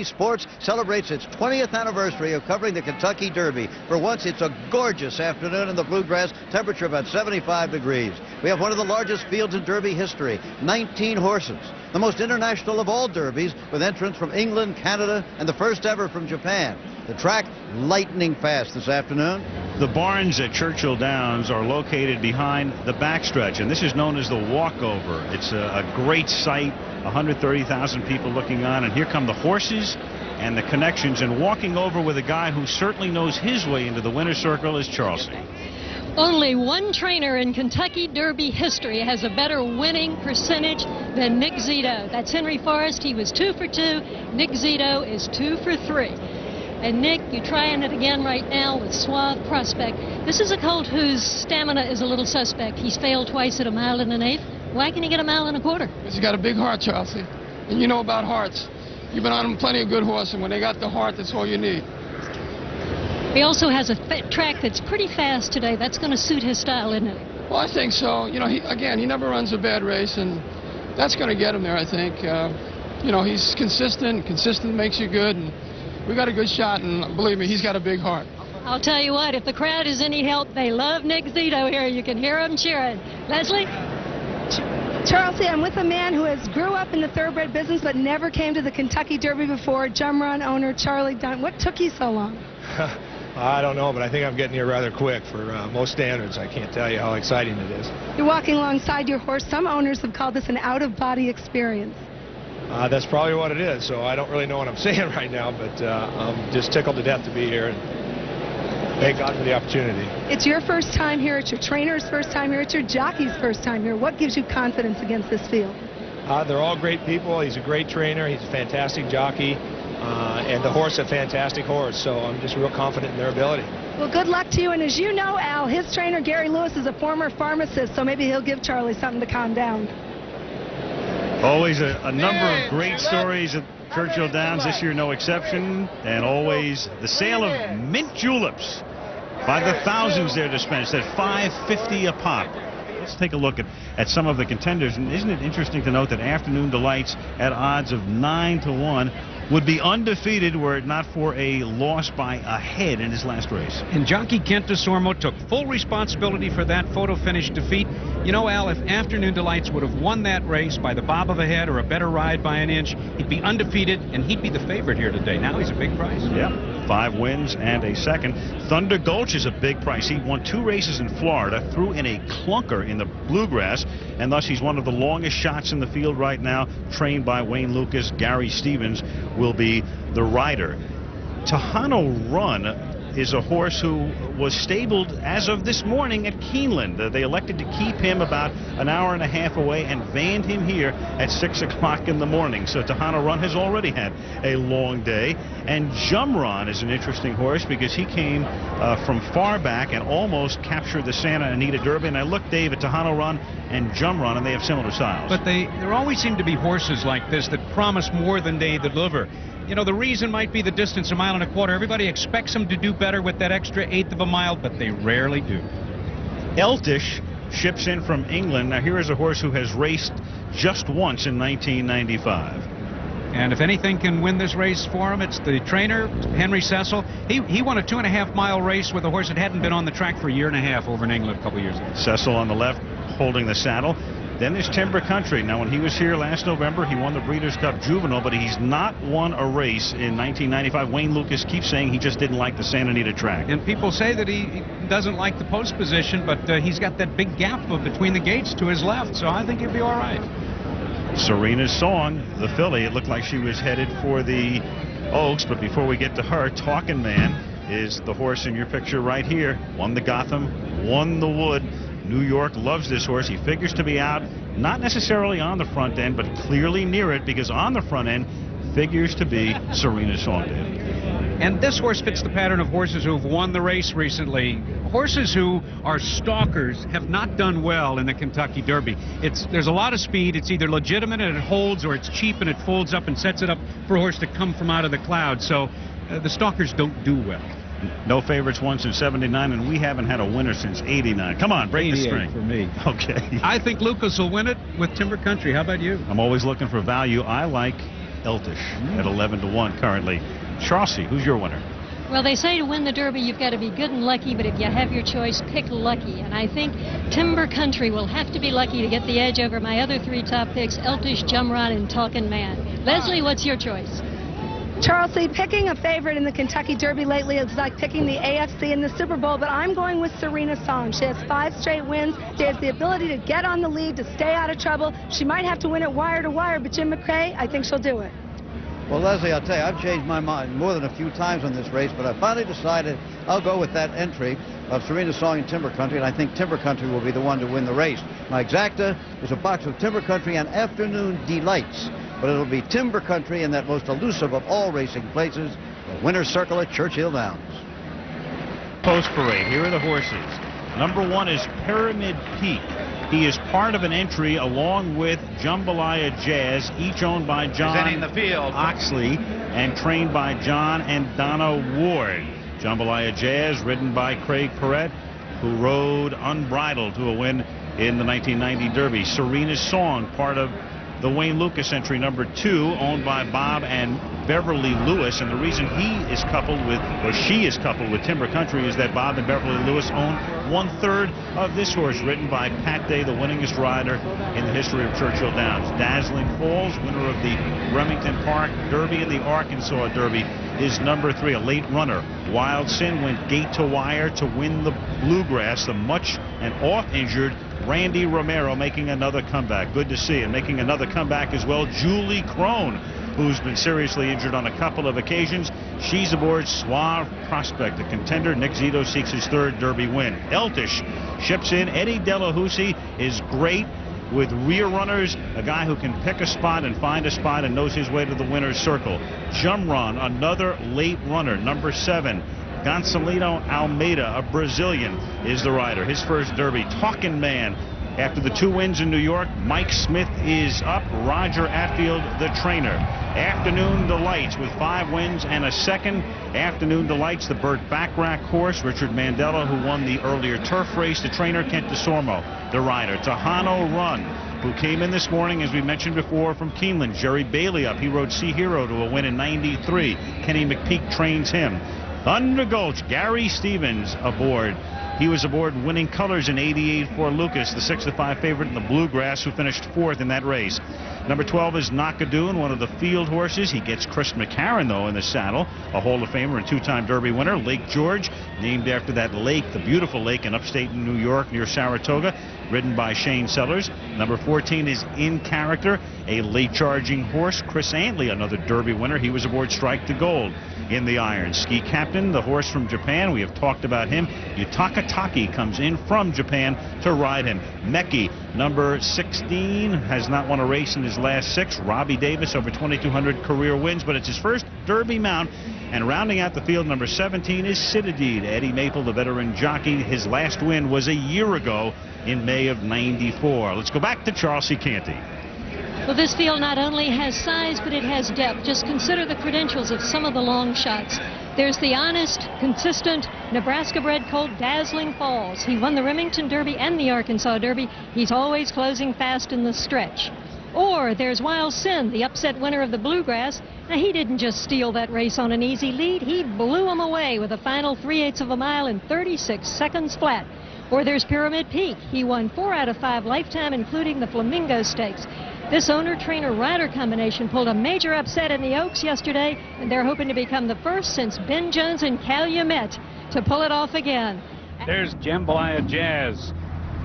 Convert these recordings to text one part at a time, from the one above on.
Sports celebrates its 20th anniversary of covering the Kentucky Derby. For once, it's a gorgeous afternoon in the bluegrass, temperature about 75 degrees. We have one of the largest fields in Derby history, 19 horses. The most international of all derbies, with entrants from England, Canada, and the first ever from Japan. The track lightning fast this afternoon. The barns at Churchill Downs are located behind the backstretch, and this is known as the walkover. It's a great sight, 130,000 people looking on, and here come the horses and the connections, and walking over with a guy who certainly knows his way into the winner's circle is Charles. Only one trainer in Kentucky Derby history has a better winning percentage than Nick Zito. That's Henry Forrest. He was 2 for 2. Nick Zito is 2 for 3. And Nick, you're trying it again right now with Suave Prospect. This is a colt whose stamina is a little suspect. He's failed twice at 1 1/8 miles. Why can he get 1 1/4 miles? Because he's got a big heart, Chelsea. And you know about hearts. You've been on plenty of good horses, and when they got the heart, that's all you need. He also has a track that's pretty fast today. That's going to suit his style, isn't it? Well, I think so. You know, he never runs a bad race, and that's going to get him there, I think. You know, he's consistent. Consistent makes you good, and we got a good shot, and believe me, he's got a big heart. I'll tell you what, if the crowd is any help, they love Nick Zito here. You can hear them cheering. Leslie? Charles, I'm with a man who has grew up in the thoroughbred business but never came to the Kentucky Derby before, Jumron owner Charlie Dunn. What took you so long? I don't know, but I think I'm getting here rather quick for most standards. I can't tell you how exciting it is. You're walking alongside your horse. Some owners have called this an out-of-body experience. That's probably what it is, so I don't really know what I'm saying right now, but I'm just tickled to death to be here, and thank God for the opportunity. It's your first time here. It's your trainer's first time here. It's your jockey's first time here. What gives you confidence against this field? They're all great people. He's a great trainer. He's a fantastic jockey, and the horse a fantastic horse, so I'm just real confident in their ability. Well, good luck to you, and as you know, Al, his trainer, Gary Lewis, is a former pharmacist, so maybe he'll give Charlie something to calm down. Always a number of great stories at Churchill Downs, this year no exception, and always the sale of mint juleps by the thousands there dispensed at $5.50 a pop. Let's take a look at some of the contenders, and isn't it interesting to note that Afternoon Delights at odds of 9 to 1 would be undefeated were it not for a loss by a head in his last race. And jockey Kent DeSormo took full responsibility for that photo finish defeat. You know, Al, if Afternoon Delights would have won that race by the bob of a head or a better ride by an inch, he'd be undefeated, and he'd be the favorite here today. Now he's a big price. Yeah, 5 wins and a second. Thunder Gulch is a big price. He won 2 races in Florida, threw in a clunker in the bluegrass, and thus he's one of the longest shots in the field right now, trained by Wayne Lucas. Gary Stevens will be the rider. Tejano Run is a horse who was stabled as of this morning at Keeneland. They elected to keep him about an hour and a half away and vanned him here at 6 o'clock in the morning. So Tejano Run has already had a long day. And Jumron is an interesting horse because he came from far back and almost captured the Santa Anita Derby. And I looked, Dave, at Tejano Run and Jumron, and they have similar styles. But there always seem to be horses like this that promise more than they deliver. You know, the reason might be the distance, 1 1/4 miles. Everybody expects them to do better with that extra 1/8 of a mile, but they rarely do. Eltish ships in from England. Now, here is a horse who has raced just once in 1995. And if anything can win this race for him, it's the trainer, Henry Cecil. He won a 2.5 mile race with a horse that hadn't been on the track for a year and a half over in England a couple years ago. Cecil on the left holding the saddle. Then there's Timber Country. Now, when he was here last November, he won the Breeders' Cup Juvenile, but he's not won a race in 1995. Wayne Lucas keeps saying he just didn't like the Santa Anita track. And people say that he doesn't like the post position, but he's got that big gap between the gates to his left, so I think he'll be all right. Serena's Song, the filly, it looked like she was headed for the Oaks, but before we get to her, Talkin' Man is the horse in your picture right here. Won the Gotham, won the Wood. New York loves this horse. He figures to be out, not necessarily on the front end, but clearly near it, because on the front end figures to be Serena's Song, Dave. And this horse fits the pattern of horses who've won the race recently. Horses who are stalkers have not done well in the Kentucky Derby. There's a lot of speed. It's either legitimate and it holds, or it's cheap and it folds up and sets it up for a horse to come from out of the clouds. So the stalkers don't do well. No favorites once in 79, and we haven't had a winner since 89. Come on, break the string. For me. Okay. I think Lucas will win it with Timber Country. How about you? I'm always looking for value. I like Eltish at 11-1 currently. Chauncey, who's your winner? Well, they say to win the Derby, you've got to be good and lucky, but if you have your choice, pick lucky. And I think Timber Country will have to be lucky to get the edge over my other three top picks, Eltish, Jumron, and Talkin' Man. Leslie, what's your choice? Charles Lee, picking a favorite in the Kentucky Derby lately is like picking the AFC in the Super Bowl, but I'm going with Serena Song. She has 5 straight wins. She has the ability to get on the lead, to stay out of trouble. She might have to win it wire to wire, but Jim McRae, I think she'll do it. Well, Leslie, I'll tell you, I've changed my mind more than a few times on this race, but I finally decided I'll go with that entry of Serena Song and Timber Country, and I think Timber Country will be the one to win the race. My exacta is a box of Timber Country and Afternoon Delights, but it'll be Timber Country in that most elusive of all racing places, the Winner's Circle at Churchill Downs. Post parade. Here are the horses. Number 1 is Pyramid Peak. He is part of an entry along with Jambalaya Jazz, each owned by John Oxley and trained by John and Donna Ward. Jambalaya Jazz, ridden by Craig Perret, who rode unbridled to a win in the 1990 Derby. Serena's Song, part of the Wayne Lucas entry, number 2, owned by Bob and Beverly Lewis. And the reason he is coupled with, or she is coupled with Timber Country, is that Bob and Beverly Lewis own 1/3 of this horse, ridden by Pat Day, the winningest rider in the history of Churchill Downs. Dazzling Falls, winner of the Remington Park Derby and the Arkansas Derby, is number 3, a late runner. Wild Sin went gate to wire to win the Bluegrass. The much and oft-injured Randy Romero making another comeback. Good to see. And making another comeback as well, Julie Crone, who's been seriously injured on a couple of occasions. She's aboard Suave Prospect, the contender. Nick Zito seeks his 3rd Derby win. Eltish ships in. Eddie Delahousie is great with rear runners, a guy who can pick a spot and find a spot and knows his way to the winner's circle. Jumron, another late runner, number 7. Gonçalito Almeida, a Brazilian, is the rider. His first Derby. Talkin' Man, after the 2 wins in New York, Mike Smith is up. Roger Atfield, the trainer. Afternoon Delights with 5 wins and a 2nd. Afternoon Delights, the Burt Bacharach horse. Richard Mandela, who won the earlier turf race. The trainer, Kent DeSormo, the rider. Tejano Run, who came in this morning, as we mentioned before, from Keeneland. Jerry Bailey up. He rode Sea Hero to a win in '93. Kenny McPeak trains him. Thunder Gulch, Gary Stevens aboard. He was aboard Winning Colors in '88 for Lucas, the 6-5 favorite in the Bluegrass, who finished 4th in that race. Number 12 is Nakadoon, one of the field horses. He gets Chris McCarron, though, in the saddle, a Hall of Famer and 2-time Derby winner. Lake George, named after that lake, the beautiful lake in upstate New York near Saratoga, ridden by Shane Sellers. Number 14 is In Character, a late-charging horse. Chris Antley, another Derby winner. He was aboard Strike to Gold in the Iron. Ski Captain, the horse from Japan. We have talked about him. Yutaka Taki comes in from Japan to ride him. Meki, number 16, has not won a race in his last 6. Robbie Davis, over 2,200 career wins, but it's his first Derby mount. And rounding out the field, number 17 is Citadine. Eddie Maple, the veteran jockey. His last win was a year ago in May of '94. Let's go back to Charles C. Canty. Well, this field not only has size, but it has depth. Just consider the credentials of some of the long shots. There's the honest, consistent, Nebraska-bred colt Dazzling Falls. He won the Remington Derby and the Arkansas Derby. He's always closing fast in the stretch. Or there's Wild Sin, the upset winner of the Bluegrass. Now, he didn't just steal that race on an easy lead. He blew him away with a final 3/8 of a mile in 36 seconds flat. Or there's Pyramid Peak. He won 4 out of 5 lifetime, including the Flamingo Stakes. This owner-trainer-rider combination pulled a major upset in the Oaks yesterday, and they're hoping to become the first since Ben Jones and Calumet to pull it off again. There's Jambalaya Jazz,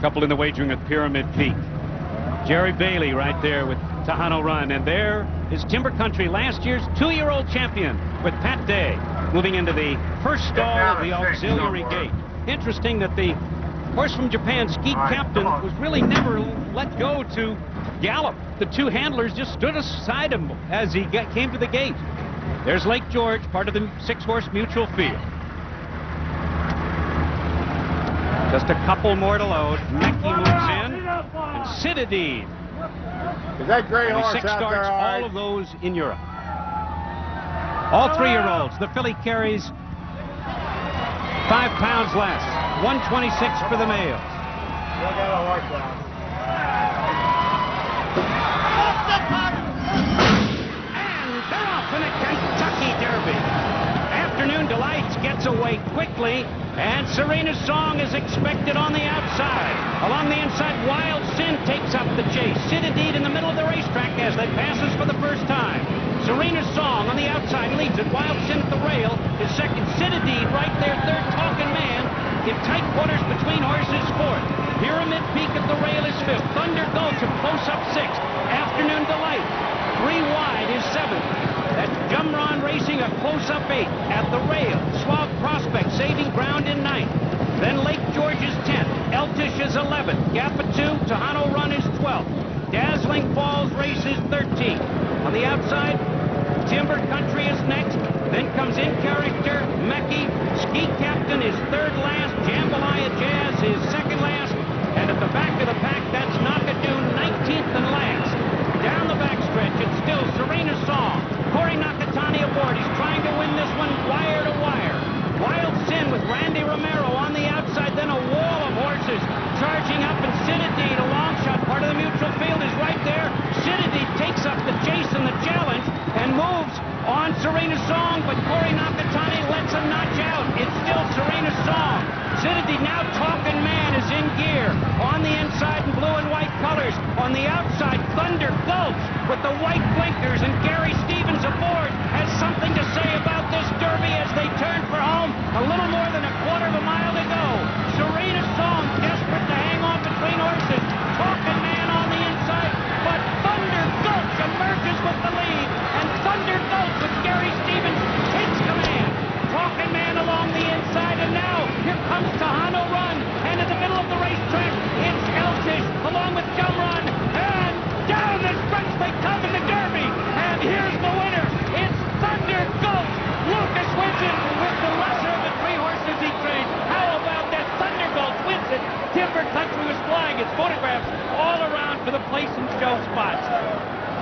coupled in the wagering with Pyramid Peak. Jerry Bailey right there with Tejano Run. And there is Timber Country, last year's 2-year-old champion, with Pat Day moving into the first stall of the auxiliary gate. Interesting that the horse from Japan, Ski Captain, was really never let go to gallop. The 2 handlers just stood aside him as he came to the gate. There's Lake George, part of the 6-horse mutual field. Just a couple more to load. Meki moves in, and Citadine. Is that great horse 6 out starts, there, all of those in Europe. All 3-year-olds. The filly carries 5 pounds less. 126 for the males. Look at the horse down. in the Kentucky Derby. Afternoon Delights gets away quickly, and Serena's Song is expected on the outside. Along the inside, Wild Sin takes up the chase. Citadine in the middle of the racetrack as they passes for the first time. Serena's Song on the outside leads it. Wild Sin at the rail is second. Citadine right there, third. Talking Man in tight quarters between horses, fourth. Pyramid Peak at the rail is fifth. Thunder Gulch of close-up sixth. Afternoon Delight, 3 wide, is seventh. That's Jumron Racing a close-up eighth. At the rail, Suave Prospect saving ground in ninth. Then Lake George is 10th. Eltish is 11th. Gappa 2, Tejano Run is 12th. Dazzling Falls Race is 13th. On the outside, Timber Country is next. Then comes In Character, Mecky. Ski Captain is third last. Jambalaya Jazz is second last. And at the back of the pack, that's Nakadoon, 19th and last. Down the backstretch, it's still Serena's Song. Corey Nakatani aboard. He's trying to win this one wire to wire. Wild Sin with Randy Romero on the outside. Then a wall of horses charging up, and Citadine, a long shot. Part of the mutual field is right there. Citadine takes up the chase and the challenge and moves on Serena's Song, but Corey Nakatani lets a notch out. It's still Serena's Song. Citadine, now Talking Man, is in gear. On the inside in blue and white colors. On the outside, Thunder Gulch with the white blinkers, and Gary Stevens aboard has something to say about this Derby as they turn for home. A little more than a quarter of a mile to go. Serena's Song desperate to hang on between horses. Talking Man on the inside, but Thunder Gulch emerges with the lead, and Thunder Gulch with Gary Stevens takes command. Talking Man along the inside, and now here comes Tejano Run, and in the middle of the racetrack, it's Eltish along with Jumron, and down the stretch they come in the Derby, and here's the winner. It's Thunder Gulch. Lucas wins it with the lesser of the 3 horses he trained. How about that? Thunder Gulch wins it. Timber Country was flying its photographs all around for the place and show spots.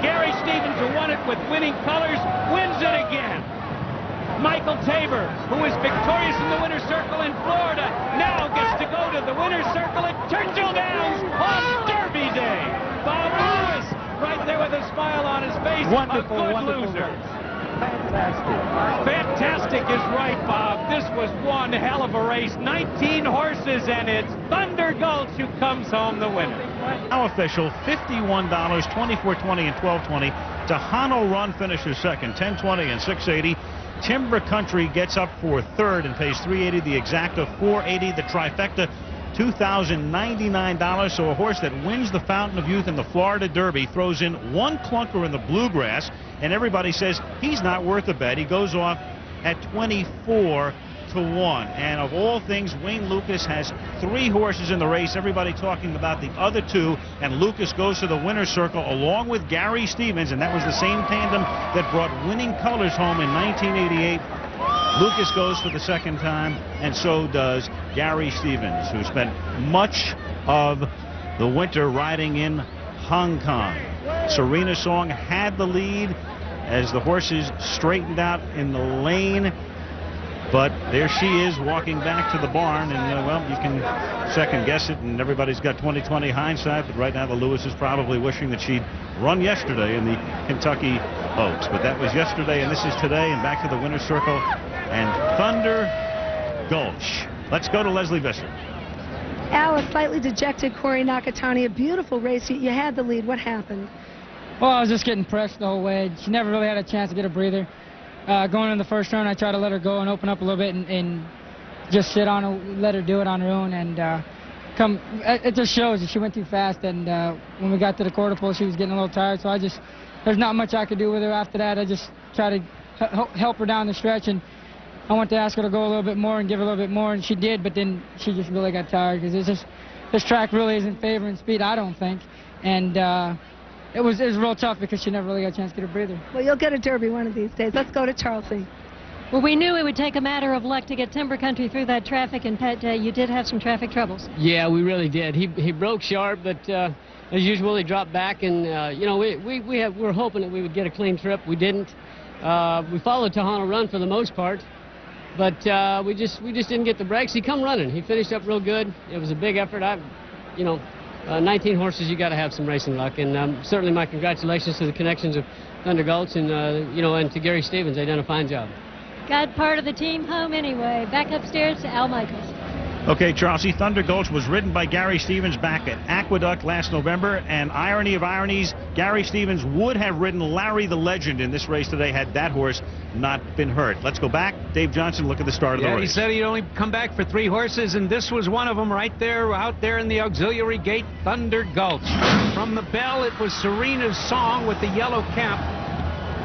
Gary Stevens, who won it with winning colors, wins it again. Michael Tabor, who was victorious in the winner's circle in Florida, now gets to go to the winner's circle at Churchill Downs on Derby Day. Bob Lewis, right there with a smile on his face. Wonderful, a good wonderful loser. Fantastic. Fantastic is right, Bob. This was one hell of a race. 19 horses, and it's Thunder Gulch who comes home the winner. Now official, $51, $24.20 and $12.20. Tejano Run finishes second, $10.20 and $6.80. Timber Country gets up for third and pays $3.80. The Exacta, $4.80. The Trifecta, $2,099. So a horse that wins the Fountain of Youth in the Florida Derby throws in 1 clunker in the Bluegrass, and everybody says he's not worth a bet. He goes off at 24 to 1. And of all things, Wayne Lucas has 3 horses in the race. Everybody talking about the other 2, and Lucas goes to the winner's circle along with Gary Stevens, and that was the same tandem that brought winning colors home in 1988. Lucas goes for the second time, and so does Gary Stevens, who spent much of the winter riding in Hong Kong. Serena's Song had the lead as the horses straightened out in the lane. But there she is walking back to the barn, and well, you can second guess it, and everybody's got 20/20 hindsight, but right now the Lewis is probably wishing that she'd run yesterday in the Kentucky Oaks. But that was yesterday, and this is today, and back to the winner's circle, and Thunder Gulch. Let's go to Leslie Visser. Al, a slightly dejected Corey Nakatani, a beautiful race. You had the lead. What happened? Well, I was just getting pressed the whole way. She never really had a chance to get a breather. Going in the first round, I tried to let her go and open up a little bit and just sit on her, let her do it on her own. And it just shows that she went too fast. And when we got to the quarter pole, she was getting a little tired. So there's not much I could do with her after that. I just tried to help her down the stretch. And I wanted to ask her to go a little bit more and give her a little bit more. And she did, but then she just really got tired because this track really isn't favoring speed, I don't think. And it was real tough because she never really got a chance to get a breather. Well, you'll get a Derby one of these days. Let's go to Charleston. Well, we knew it would take a matter of luck to get Timber Country through that traffic, and Pat, you did have some traffic troubles. Yeah, we really did. He broke sharp, but as usual, he dropped back, and you know, we were hoping that we would get a clean trip. We didn't. We followed Tejano Run for the most part, but we just didn't get the breaks. He come running. He finished up real good. It was a big effort. 19 horses, you got to have some racing luck, and certainly my congratulations to the connections of Thunder Gulch, and and to Gary Stevens, they done a fine job. Got part of the team home anyway. Back upstairs to Al Michaels. Okay, Charlie, Thunder Gulch was ridden by Gary Stevens back at Aqueduct last November, and irony of ironies, Gary Stevens would have ridden Larry the Legend in this race today had that horse not been hurt. Let's go back. Dave Johnson, look at the start of the race. He said he'd only come back for 3 horses, and this was one of them right there, out there in the auxiliary gate, Thunder Gulch. From the bell, it was Serena's Song with the yellow cap.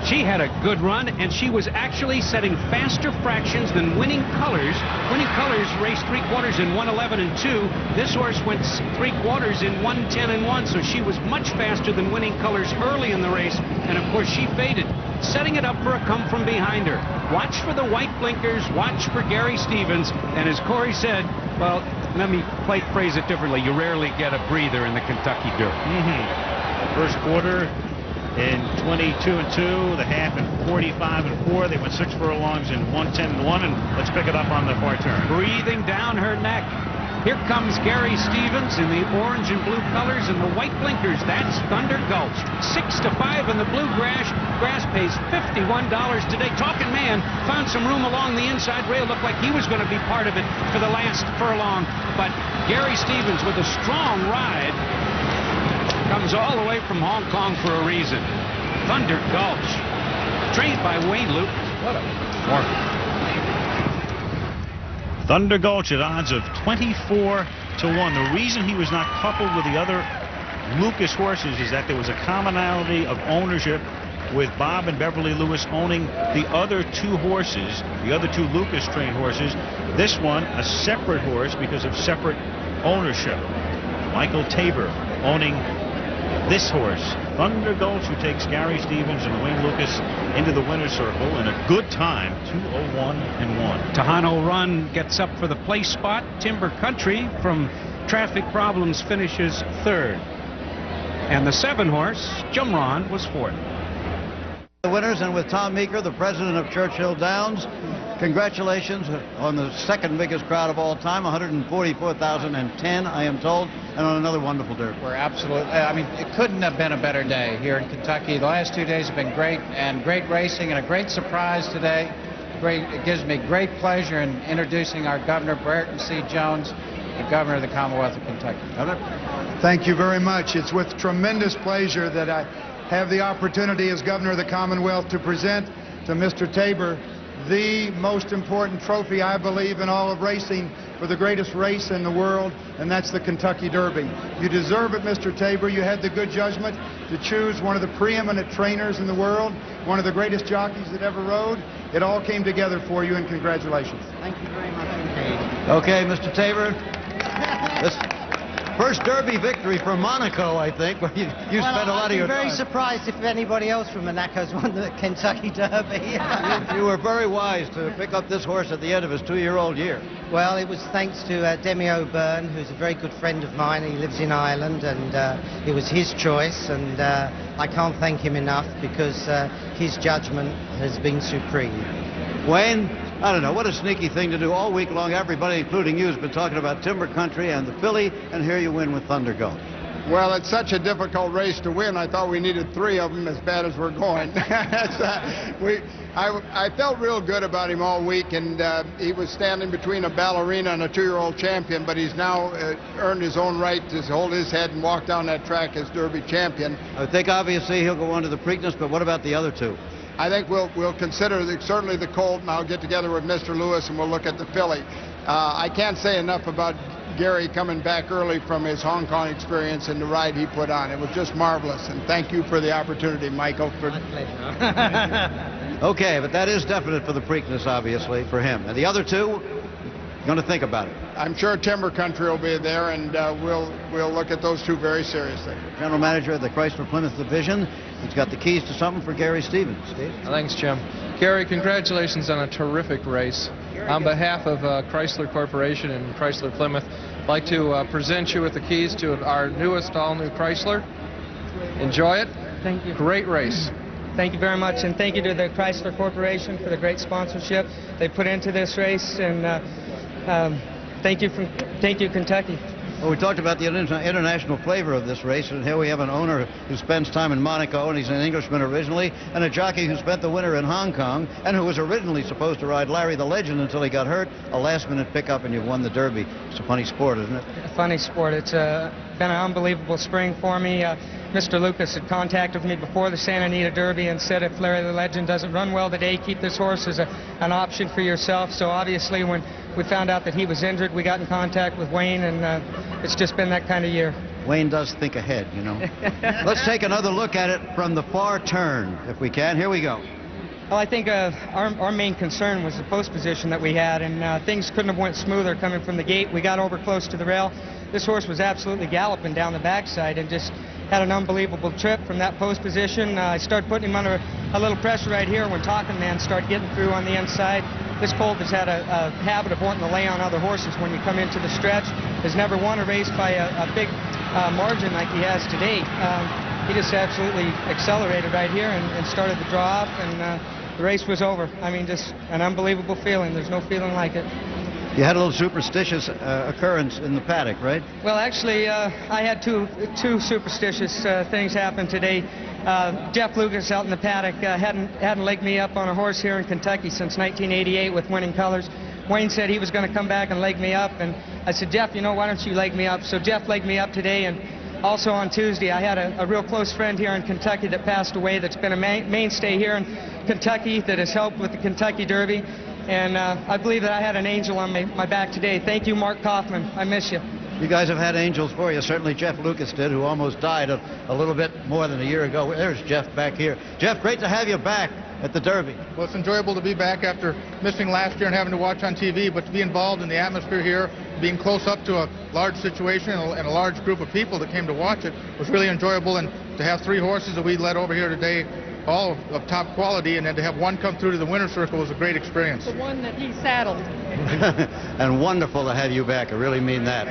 She had a good run, and she was actually setting faster fractions than Winning Colors. Winning Colors raced 3/4 in 1:11 and 2. This horse went 3/4 in 1:10 and 1, so she was much faster than Winning Colors early in the race, and of course she faded, setting it up for a come from behind her. Watch for the white blinkers, watch for Gary Stevens, and as Corey said, well, let me phrase it differently, you rarely get a breather in the Kentucky Derby. First quarter in 22 and 2, the half in 45 and 4. They went 6 furlongs in 1:10 and 1, and let's pick it up on the far turn. Breathing down her neck. Here comes Gary Stevens in the orange and blue colors and the white blinkers. That's Thunder Gulch. 6-5 in the blue grass. Grass pays $51 today. Talking Man found some room along the inside rail. Looked like he was going to be part of it for the last furlong, but Gary Stevens with a strong ride comes all the way from Hong Kong for a reason. Thunder Gulch, trained by Wayne Luke. What a performance. Thunder Gulch at odds of 24 to 1. The reason he was not coupled with the other Lucas horses is that there was a commonality of ownership with Bob and Beverly Lewis owning the other 2 horses, the other 2 Lucas trained horses. This one a separate horse because of separate ownership. Michael Tabor owning this horse, Thunder Gulch, who takes Gary Stevens and Wayne Lucas into the winner's circle in a good time, 2:01 and 1. Tahano Run gets up for the place spot. Timber Country from traffic problems finishes 3rd. And the 7 horse, Jumron, was 4th. The winners, and with Tom Meeker, the president of Churchill Downs, congratulations on the 2nd biggest crowd of all time, 144,010, I am told, and on another wonderful derby. We're absolutely, I mean, it couldn't have been a better day here in Kentucky. The last 2 days have been great, and great racing, and a great surprise today. It gives me great pleasure in introducing our governor, Brereton C. Jones, the governor of the Commonwealth of Kentucky. Governor? Thank you very much. It's with tremendous pleasure that I have the opportunity as governor of the Commonwealth to present to Mr. Tabor the most important trophy, I believe, in all of racing for the greatest race in the world, and that's the Kentucky Derby. You deserve it, Mr. Tabor. You had the good judgment to choose one of the preeminent trainers in the world, one of the greatest jockeys that ever rode. It all came together for you, and congratulations. Thank you very much indeed. Okay, Mr. Tabor. This first Derby victory for Monaco, I think, where you spent a lot of your time. I'm very surprised if anybody else from Monaco's won the Kentucky Derby. You were very wise to pick up this horse at the end of his 2-year-old year. Well, it was thanks to Demi O'Byrne, who's a very good friend of mine. He lives in Ireland, and it was his choice, and I can't thank him enough because his judgment has been supreme. Wayne, I don't know, what a sneaky thing to do. All week long, everybody, including you, has been talking about Timber Country and the filly, and here you win with Thunder Gulch. Well, it's such a difficult race to win. I thought we needed 3 of them as bad as we're going. I felt real good about him all week, and he was standing between a ballerina and a 2-year-old champion, but he's now earned his own right to hold his head and walk down that track as Derby champion. I think obviously he'll go on to the Preakness, but what about the other 2? I think we'll consider certainly the Colt, and I'll get together with Mr. Lewis and we'll look at the filly. I can't say enough about Gary coming back early from his Hong Kong experience and the ride he put on. It was just marvelous, and thank you for the opportunity, Michael. Okay, but that is definite for the Preakness, obviously, for him. And the other 2, going to think about it. I'm sure Timber Country will be there, and we'll look at those 2 very seriously. General Manager of the Chrysler Plymouth Division. He's got the keys to something for Gary Stevens. Steve? Thanks, Jim. Gary, congratulations on a terrific race. On behalf of Chrysler Corporation and Chrysler Plymouth, I'd like to present you with the keys to our newest all-new Chrysler. Enjoy it. Thank you. Great race. Thank you very much, and thank you to the Chrysler Corporation for the great sponsorship they put into this race, and thank you, Kentucky. Well, we talked about the international flavor of this race, and here we have an owner who spends time in Monaco, and he's an Englishman originally, and a jockey who spent the winter in Hong Kong, and who was originally supposed to ride Larry the Legend until he got hurt. A last-minute pickup, and you've won the Derby. It's a funny sport, isn't it? A funny sport. It's been an unbelievable spring for me. Mr. Lucas had contacted me before the Santa Anita Derby and said, if Larry the Legend doesn't run well today, keep this horse as an option for yourself. So obviously when we found out that he was injured, we got in contact with Wayne, and it's just been that kind of year. Wayne does think ahead, you know. Let's take another look at it from the far turn, if we can. Here we go. Well, I think our main concern was the post position that we had, and things couldn't have went smoother coming from the gate. We got over close to the rail. This horse was absolutely galloping down the backside and just had an unbelievable trip from that post position. I started putting him under a little pressure right here when Talking Man started getting through on the inside. This colt has had a habit of wanting to lay on other horses when you come into the stretch. Has never won a race by a big margin like he has today. He just absolutely accelerated right here and started to draw off, and the race was over. I mean, just an unbelievable feeling. There's no feeling like it. You had a little superstitious occurrence in the paddock, right? Well, actually, I had two superstitious things happen today. Jeff Lucas out in the paddock hadn't legged me up on a horse here in Kentucky since 1988 with Winning Colors. Wayne said he was going to come back and leg me up, and I said, Jeff, you know, why don't you leg me up? So Jeff legged me up today, and also on Tuesday, I had a real close friend here in Kentucky that passed away that's been a mainstay here in Kentucky that has helped with the Kentucky Derby. And I believe that I had an angel on my back today. Thank you, Mark Kaufman. I miss you. You guys have had angels for you. Certainly Jeff Lucas did, who almost died a little bit more than a year ago. There's Jeff back here. Jeff, great to have you back at the Derby. Well, it's enjoyable to be back after missing last year and having to watch on TV, but to be involved in the atmosphere here, being close up to a large situation and a large group of people that came to watch it was really enjoyable. And to have three horses that we led over here today, all of top quality, and then to have one come through to the winner's circle was a great experience. The one that he saddled. And wonderful to have you back. I really mean that.